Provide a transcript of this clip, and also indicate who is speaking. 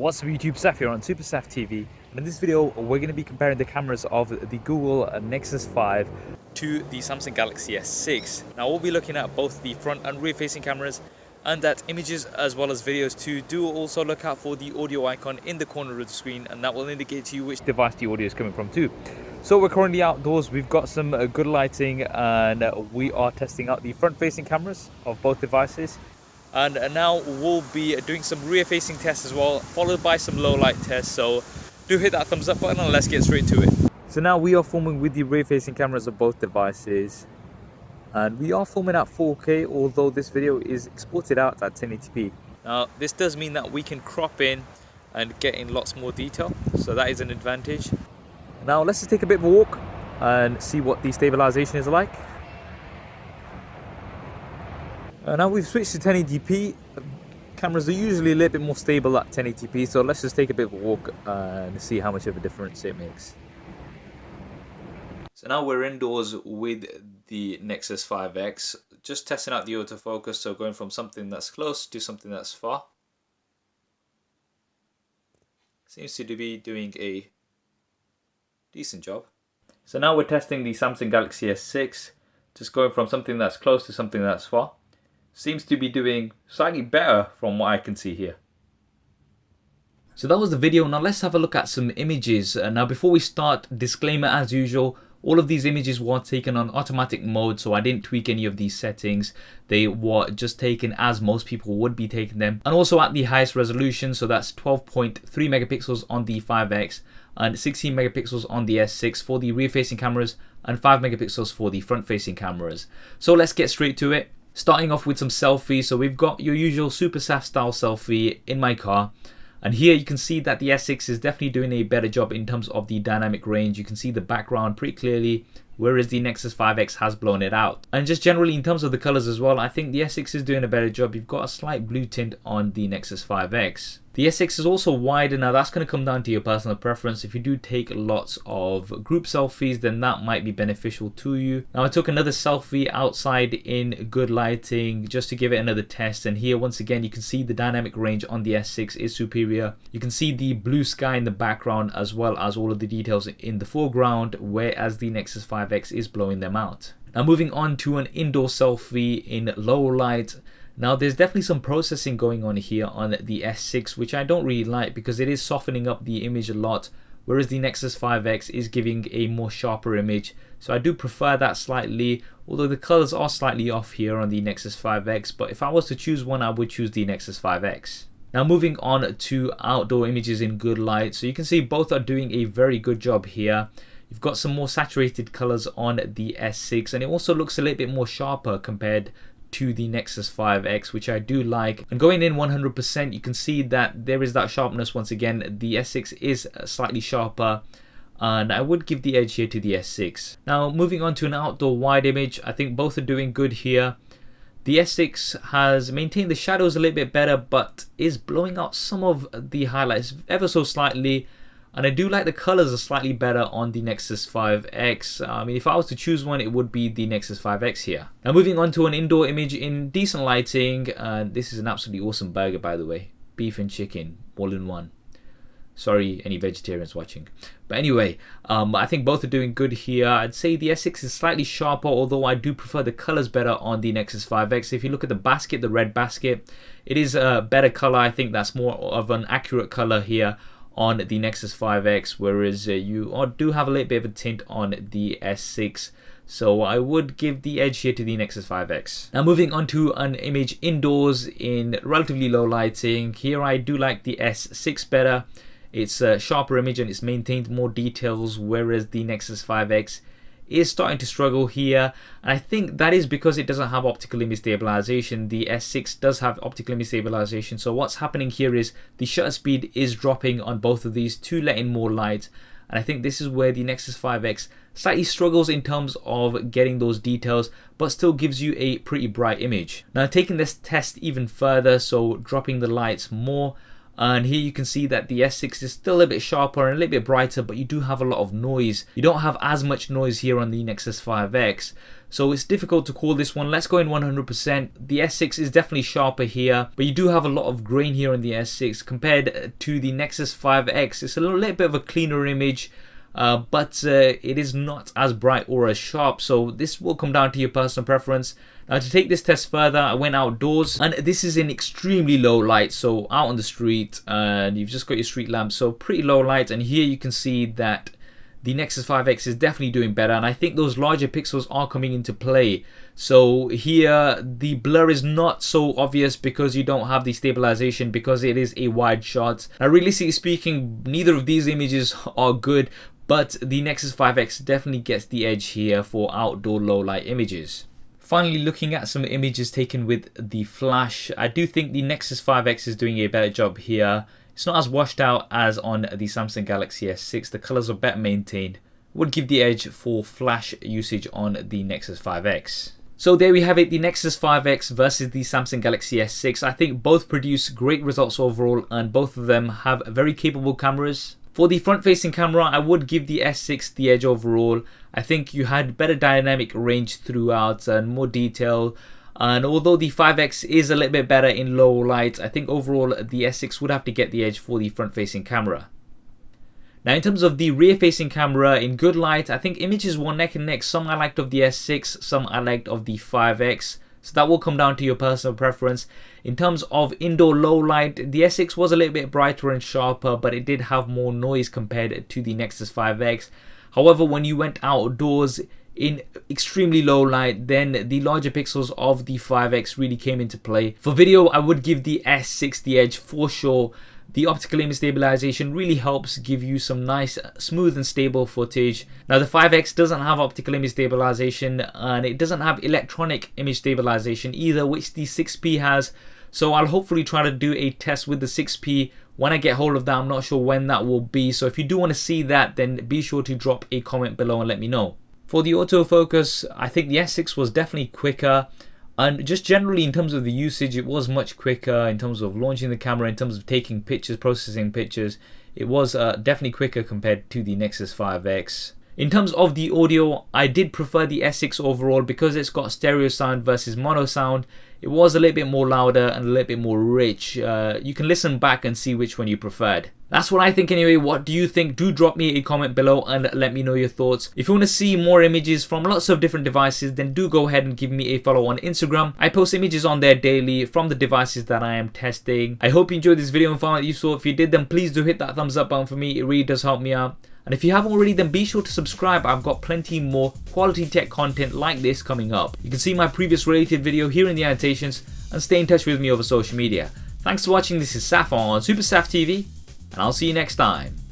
Speaker 1: What's up YouTube, Saf here on Super Saf TV, and in this video we're going to be comparing the cameras of the Google Nexus 5 to the Samsung Galaxy S6. Now we'll be looking at both the front and rear facing cameras and at images as well as videos too. Do also look out for the audio icon in the corner of the screen, and that will indicate to you which device the audio is coming from too. So we're currently outdoors, we've got some good lighting, and we are testing out the front facing cameras of both devices. And now we'll be doing some rear facing tests as well, followed by some low light tests. So do hit that thumbs up button and let's get straight to it. So now we are filming with the rear facing cameras of both devices, and we are filming at 4K, although this video is exported out at 1080p. Now this does mean that we can crop in and get in lots more detail, so that is an advantage. Now let's just take a bit of a walk and see what the stabilization is like. Now we've switched to 1080p. Cameras are usually a little bit more stable at 1080p, so let's just take a bit of a walk and see how much of a difference it makes. So now we're indoors with the Nexus 5X, just testing out the autofocus, so going from something that's close to something that's far. Seems to be doing a decent job. So now we're testing the Samsung Galaxy S6, just going from something that's close to something that's far. Seems to be doing slightly better from what I can see here. So that was the video. Now let's have a look at some images. Now before we start, disclaimer as usual, all of these images were taken on automatic mode, so I didn't tweak any of these settings. They were just taken as most people would be taking them, and also at the highest resolution, so that's 12.3 megapixels on the 5X and 16 megapixels on the S6 for the rear facing cameras and 5 megapixels for the front facing cameras. So let's get straight to it. Starting off with some selfies. So we've got your usual Super Saf style selfie in my car, and here you can see that the S6 is definitely doing a better job in terms of the dynamic range. You can see the background pretty clearly, whereas the Nexus 5X has blown it out. And just generally in terms of the colors as well, I think the S6 is doing a better job. You've got a slight blue tint on the Nexus 5X. The S6 is also wider. Now that's going to come down to your personal preference. If you do take lots of group selfies, then that might be beneficial to you. Now I took another selfie outside in good lighting just to give it another test, and here once again you can see the dynamic range on the S6 is superior. You can see the blue sky in the background as well as all of the details in the foreground, whereas the Nexus 5X is blowing them out. Now moving on to an indoor selfie in low light. Now there's definitely some processing going on here on the S6, which I don't really like because it is softening up the image a lot, whereas the Nexus 5X is giving a more sharper image. So I do prefer that slightly, although the colors are slightly off here on the Nexus 5X, but if I was to choose one, I would choose the Nexus 5X. Now moving on to outdoor images in good light. So you can see both are doing a very good job here. You've got some more saturated colors on the S6, and it also looks a little bit more sharper compared to the Nexus 5X, which I do like. And going in 100%, you can see that there is that sharpness once again. The S6 is slightly sharper, and I would give the edge here to the S6. Now moving on to an outdoor wide image, I think both are doing good here. The S6 has maintained the shadows a little bit better, but is blowing out some of the highlights ever so slightly. And I do like the colors are slightly better on the Nexus 5X. I mean, if I was to choose one, it would be the Nexus 5X here. Now moving on to an indoor image in decent lighting. This is an absolutely awesome burger, by the way. Beef and chicken, all in one. Sorry, any vegetarians watching. But anyway, I think both are doing good here. I'd say the S6 is slightly sharper, although I do prefer the colors better on the Nexus 5X. If you look at the basket, the red basket, it is a better color. I think that's more of an accurate color here on the Nexus 5X, whereas you do have a little bit of a tint on the S6. So I would give the edge here to the Nexus 5X. Now moving on to an image indoors in relatively low lighting. Here I do like the S6 better. It's a sharper image and it's maintained more details, whereas the Nexus 5X is starting to struggle here. And I think that is because it doesn't have optical image stabilization. The S6 does have optical image stabilization. So what's happening here is the shutter speed is dropping on both of these to let in more light. And I think this is where the Nexus 5X slightly struggles in terms of getting those details, but still gives you a pretty bright image. Now taking this test even further, so dropping the lights more, And here you can see that the S6 is still a bit sharper and a little bit brighter, but you do have a lot of noise. You don't have as much noise here on the Nexus 5X. So it's difficult to call this one. Let's go in 100%. The S6 is definitely sharper here, but you do have a lot of grain here on the S6 compared to the Nexus 5X. It's a little bit of a cleaner image, but it is not as bright or as sharp. So this will come down to your personal preference. Now to take this test further, I went outdoors, and this is in extremely low light, so out on the street, and you've just got your street lamp, so pretty low light. And here you can see that the Nexus 5X is definitely doing better, and I think those larger pixels are coming into play. So here the blur is not so obvious because you don't have the stabilization, because it is a wide shot. Now realistically speaking, neither of these images are good, but the Nexus 5X definitely gets the edge here for outdoor low light images. Finally, looking at some images taken with the flash, I do think the Nexus 5X is doing a better job here. It's not as washed out as on the Samsung Galaxy S6. The colors are better maintained. Would give the edge for flash usage on the Nexus 5X. So there we have it, the Nexus 5X versus the Samsung Galaxy S6. I think both produce great results overall, and both of them have very capable cameras. For the front-facing camera, I would give the S6 the edge overall. I think you had better dynamic range throughout and more detail. And although the 5X is a little bit better in low light, I think overall the S6 would have to get the edge for the front-facing camera. Now in terms of the rear-facing camera, in good light, I think images were neck and neck. Some I liked of the S6, some I liked of the 5X. So that will come down to your personal preference. In terms of indoor low light, the S6 was a little bit brighter and sharper, but it did have more noise compared to the Nexus 5X. However, when you went outdoors in extremely low light, then the larger pixels of the 5X really came into play. For video, I would give the S6 the edge for sure. The optical image stabilization really helps give you some nice, smooth and stable footage. Now the 5X doesn't have optical image stabilization, and it doesn't have electronic image stabilization either, which the 6P has. So I'll hopefully try to do a test with the 6P when I get hold of that. I'm not sure when that will be. So if you do want to see that, then be sure to drop a comment below and let me know. For the autofocus, I think the S6 was definitely quicker. And just generally in terms of the usage, it was much quicker in terms of launching the camera, in terms of taking pictures, processing pictures. It was definitely quicker compared to the Nexus 5X. In terms of the audio, I did prefer the S6 overall because it's got stereo sound versus mono sound. It was a little bit more louder and a little bit more rich. You can listen back and see which one you preferred. That's what I think anyway. What do you think? Do drop me a comment below and let me know your thoughts. If you want to see more images from lots of different devices, then do go ahead and give me a follow on Instagram. I post images on there daily from the devices that I am testing. I hope you enjoyed this video and found it useful. If you did, then please do hit that thumbs up button for me. It really does help me out. And if you haven't already, then be sure to subscribe. I've got plenty more quality tech content like this coming up. You can see my previous related video here in the annotations, and stay in touch with me over social media. Thanks for watching. This is Saf on Super Saf TV, and I'll see you next time.